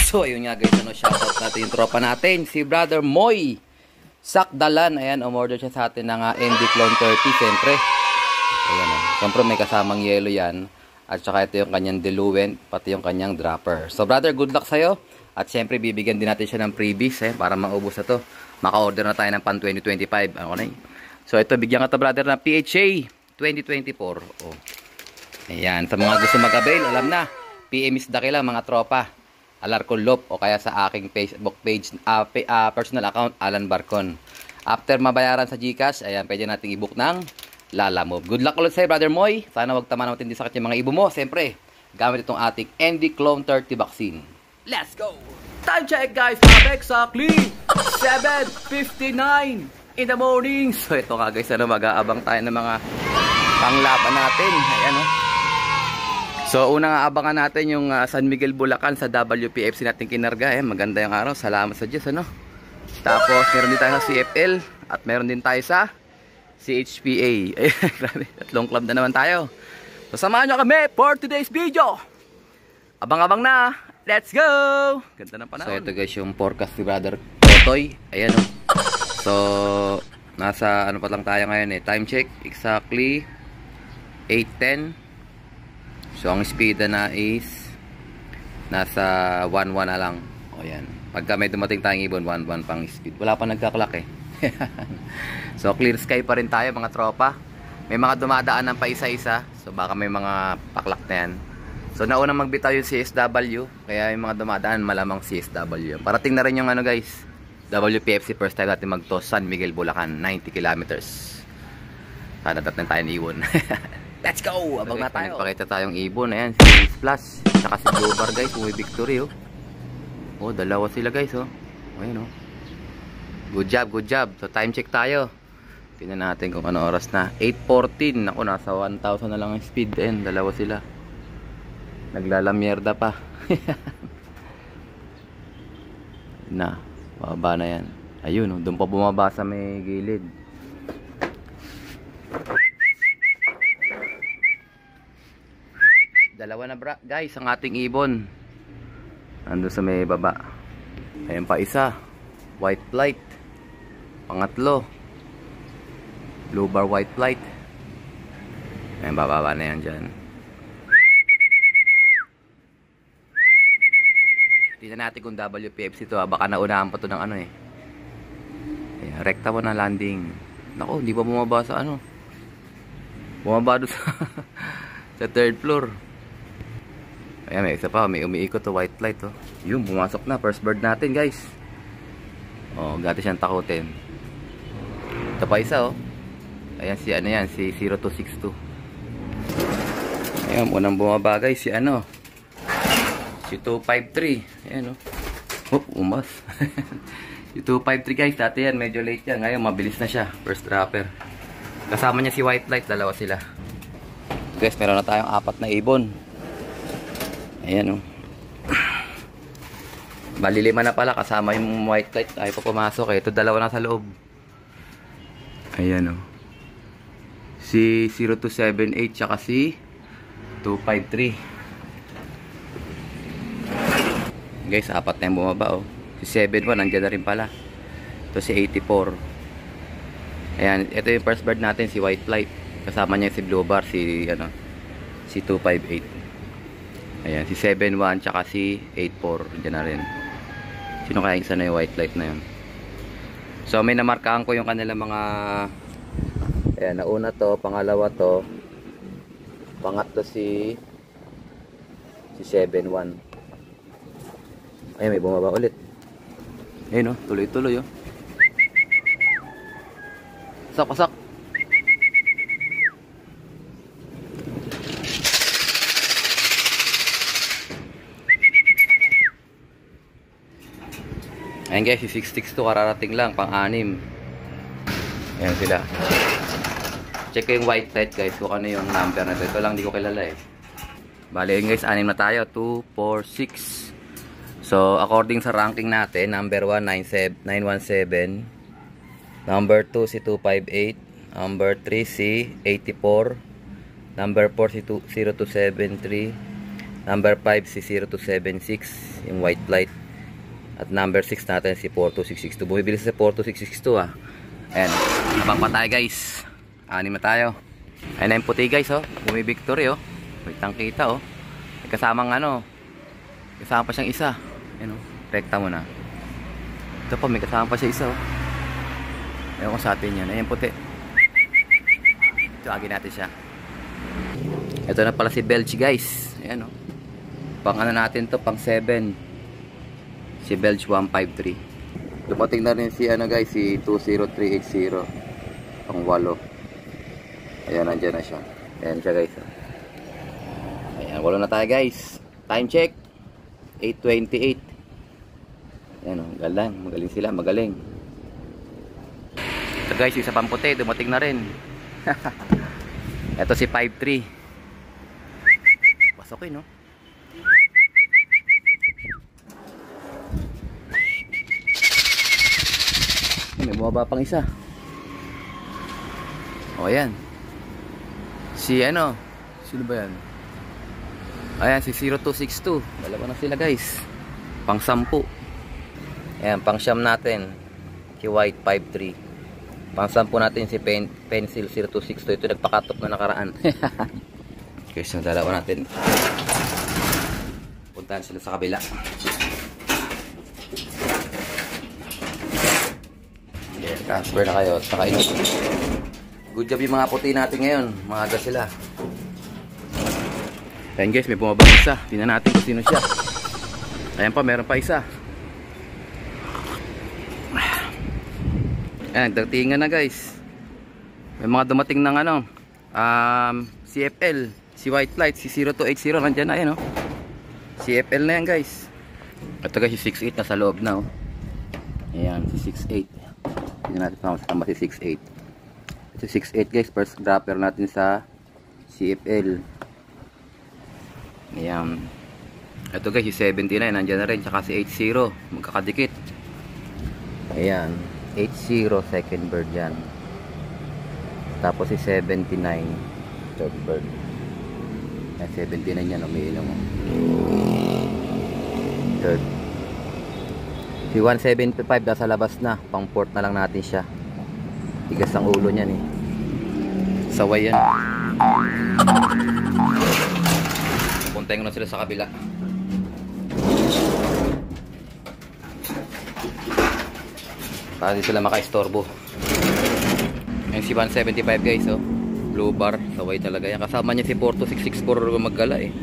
So ayun nga guys, shoutout natin yung tropa natin, si Brother Moy Sakdalan. Ayan, umorder siya sa atin ng ND Clone 30, siyempre. Ayan, siyempre may kasamang yellow yan. At saka ito yung kanyang diluent, pati yung kanyang dropper. So brother, good luck sa'yo. At siyempre bibigyan din natin siya ng freebies para maubos na to. Maka-order na tayo ng pan 2025. Ano na yun? So ito, bigyan ka to brother ng PHA 2024. Oh. Ayan, sa mga gusto mag-avail, alam na. PM is Dakila mga tropa. Alarcon Lop o kaya sa aking Facebook page, personal account, Alan Barcon. After mabayaran sa GCash, ayan, pwede nating i-book ng Lalamove. Good luck ulit sa'yo, Brother Moy. Sana wag tama naman din sakit yung mga ibo mo. Siyempre, gamit itong ating ND Clone 30 vaccine. Let's go! Time check guys, exactly 7:59 in the morning. So ito nga guys, mag-aabang tayo ng mga panglaban natin. Ayan o. So unang aabangan natin yung San Miguel Bulacan sa WPFC natin kinarga. Maganda yung araw, salamat sa Diyos ano. Tapos meron din tayo sa CFL at meron din tayo sa CHPA. Grabe, tatlong club na naman tayo. So samahan nyo kami for today's video. Abang-abang na, let's go! Ganda ng panahon. So ito guys yung forecast ni Brother Totoy. Ayan o. So nasa ano pa lang tayo ngayon time check exactly 8:10. So ang speed na is nasa 1:1 na lang. O yan. Pagka may dumating tayong ibon, 1:1 pang speed. Wala pa nagkaklak So clear sky pa rin tayo mga tropa. May mga dumadaan ng pa isa-isa. So baka may mga paklak na yan. So nauna magbitaw yung CSW. Kaya yung mga dumadaan malamang CSW. Parating na rin yung ano guys, WPFC first time natin magto San Miguel Bulacan, 90 kilometers. Sana dating tayo ni ibon. Let's go! Abang na tayo. Pakita tayong ibon. Ayan, si Splash. Saka si Blue Bar guys. May victory oh. Oh, dalawa sila guys oh. Ayun oh. Good job, good job. So time check tayo. Tingnan natin kung ano oras na. 8:14. Ako, nasa 1,000 na lang ang speed. Ayan, dalawa sila. Naglalamierda pa. Na, baba na yan. Ayun oh, doon pa bumaba sa may gilid. Dalawa na guys ang ating ibon. Nandun sa may baba. Ayan pa isa. White flight. Pangatlo. Blue bar white flight. Ayan, bababa na yan dyan. Tingnan natin kung WPFC to. Baka naunahan pa to ng ano Ayan, rekta mo na landing. Naku, hindi pa bumaba sa ano. Bumaba doon sa third floor. Ayan, may isa pa, may umiikot to white light oh. Yun, pumasok na, first bird natin guys. Oh, gati siyang takutin. Ito pa isa oh. Ayan si ano yan, si 0262. Ayan, unang bumaba guys, si ano, si 253. Ayan oh. Umas. Si 253 guys, dati yan, medyo late yan. Ngayon, mabilis na siya, first dropper. Kasama niya si white light, dalawa sila. Guys, meron na tayong 4 na ibon. Ayan o. Bali 5 na pala kasama yung white light. Ay pa pumasok Ito dalawa na sa loob. Ayan o. Si 0278 tsaka si 253. Guys, 4 na yung bumaba o. Si 71 nandiyan na rin pala. Ito si 84. Ayan, ito yung first bird natin, si white light. Kasama niya si blue bar, si 258. Ayan, si 71 tsaka si 84 dyan na rin. Sino kaya isa na yung white light na yun? So may namarkahan ko yung kanilang mga. Ayan, nauna to, pangalawa to, pangatlo si 71. Ayan, may bumaba ulit. Ayun o, tuloy-tuloy o. Pasak. Ayan guys, si 662 kararating lang, pang-6. Ayan sila. Check ko yung white light guys, kung ano yung number na ito. Ito lang, di ko kilala Bale yun guys, 6 na tayo. 2, 4, 6. So, according sa ranking natin, number 1, 917. Number 2, si 258. Number 3, si 84. Number 4, si 0273. Number 5 si 0276, yung white light. At number 6 natin si 42662. Bumibili sa 42662 ah. Ayan, abang pa tayo guys. Anim na tayo. Ayan na yung puti guys oh. Bumibictory oh. Kitang kita oh. May kasamang ano. Kasama pa siyang isa. Ayan oh. Rekta mo na. Ito pa, may kasama pa siya isa oh. Ayan ko sa atin yan. Ayan puti. Ito, agin natin siya. Ito na pala si Belch guys. Ayan oh. Pang ano natin to, pang 7. Si Belch 153. Dumating na rin si ano guys, si 20380. Pang 8. Ayan, nandiyan na siya. Ayan siya guys. Ayan, 8 na tayo guys. Time check 8:28. Ayan o, magaling sila, magaling. Ito guys, isa pang puti, dumating na rin. Ito si 53. Pasok no. May bumaba pang isa. O ayan. Si ano, sino ba yan? Ayan, si 0262. Dalawa na sila guys. Pang 10. Ayan, pang siyam natin. Si White 53. Pang 10 natin si Pencil 0262. Ito nagpakatok na nakaraan. Okay, so dalawa natin. Puntahan sila sa kabila. Transfer na kayo. Saka good job yung mga puti natin ngayon. Maaga sila. Ayan guys, may bumabang isa. Tingnan natin kung sino siya. Ayan pa, meron pa isa. Ayan, nagdatingan na guys. May mga dumating ng ano, CFL. Si White Light, si 0280. Nandyan na yan oh. CFL na yan guys. Ito guys, si 68 nasa loob na oh. Ayan, si 68. Hindi natin tama si 6.8. Ito 6.8 guys, first dropper natin sa CFL. Ayan. Ito guys, si 79 nandiyan na rin, tsaka si 80 magkakadikit. Ayan, 80 second bird yan. Tapos si 79 third bird. Ayan, 79 yan, umiinom mo. Third. Si 175 nasa labas na. Pang port na lang natin siya. Tigas ang ulo niyan eh. Saway yan. Puntayin ko na sila sa kabila. Para di sila maka-istorbo. Yung si 175 guys oh. Blue bar. Saway talaga yan. Kasama niya si 42664 maggala eh.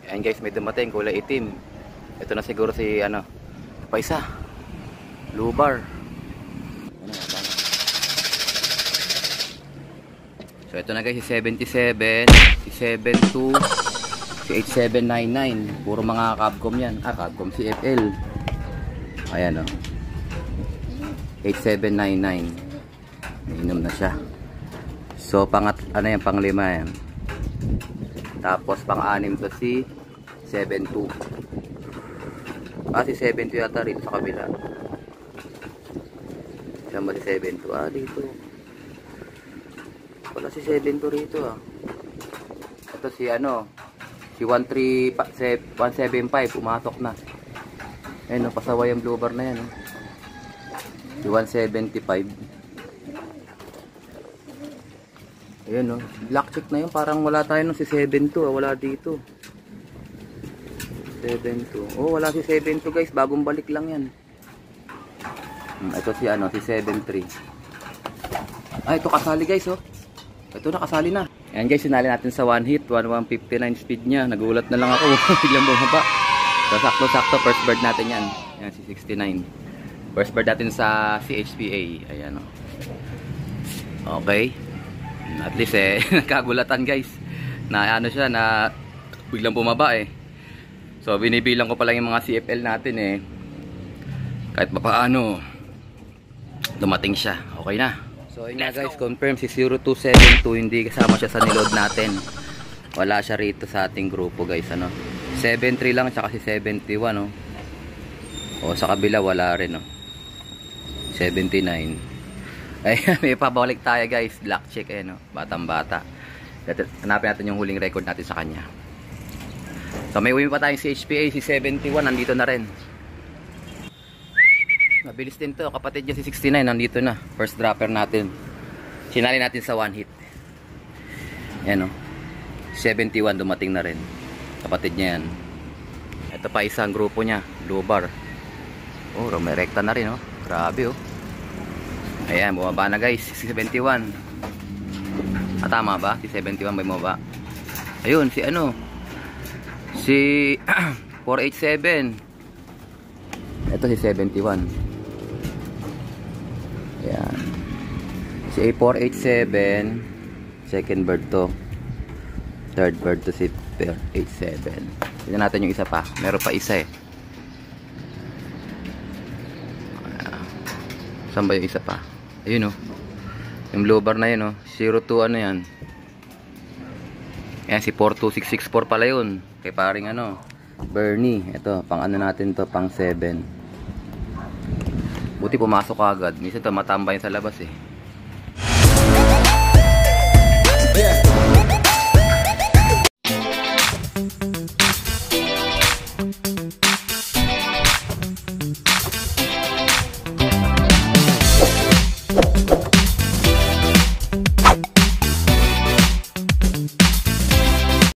Ayan guys, may dumating kulay itim. Ito na siguro si ano, pa isa. Blue bar. So ito na guys, si 77, si 72, si 8799. Puro mga Capcom yan. Capcom CFL. Ayan oh. 8799. Inom na siya. So pangat ano yan, pang 5 yan. Tapos pang 6 to si 72. Si 72 yata rito sa kabila. Saan ba si 72? Dito. Wala si 72 rito ah. Ito si ano, si 175 pumasok na. Ayun, pasaway ang blue bar na yan. Si 175. Ayan o, black check na yun. Parang wala tayo nung si 72. Wala dito. 72. Oh, wala si 72 guys. Bagong balik lang yan. Ito si ano, si 73. Ito kasali guys oh. Ito nakasali na. Ayan guys, sinali natin sa 1 hit. 1159 speed niya. Nagulat na lang ako. Biglang bumaba. So sakto-sakto first bird natin yan. Ayan si 69. First bird natin sa CHPA. Ayan oh. Okay. At least eh, nagkagulatan guys. Na ano siya, na biglang bumaba eh. So binibilang ko pa lang yung mga CFL natin eh. Kahit pa paano dumating siya. Okay na. So yun na guys, confirm si 0272 hindi kasama siya sa niload natin. Wala siya rito sa ating grupo guys ano. 73 lang tsaka si 71 oh. O sa kabila wala rin oh. 79. Ay may pabalik tayo guys. Black check eh no. Batang bata. Hanapin natin yung huling record natin sa kanya. So may uwi pa tayong si HPA, si 71, nandito na rin. Mabilis din to, kapatid niya si 69, nandito na. First dropper natin. Sinali natin sa 1 hit. Yan o. 71 dumating na rin. Kapatid niya yan. Ito pa isang grupo niya, blue bar. Oh, may rekta na rin oh. Grabe oh. Ayan, bumaba na guys, si 71. Tama ba? Si 71 may bumaba. Ayun, si ano? Si 487. Ito si 71. Ayan. Si A487, second bird to. Third bird to si 487. Tignan natin yung isa pa. Meron pa isa eh. Saan ba yung isa pa? Ayun oh. Yung blue bar na yun oh. 02 ano yan. Ayan si 42664 pala yun. Kay paring ano, Bernie. Ito, pang ano natin to, pang 7. Buti pumasok agad. Minsan to matambay sa labas eh.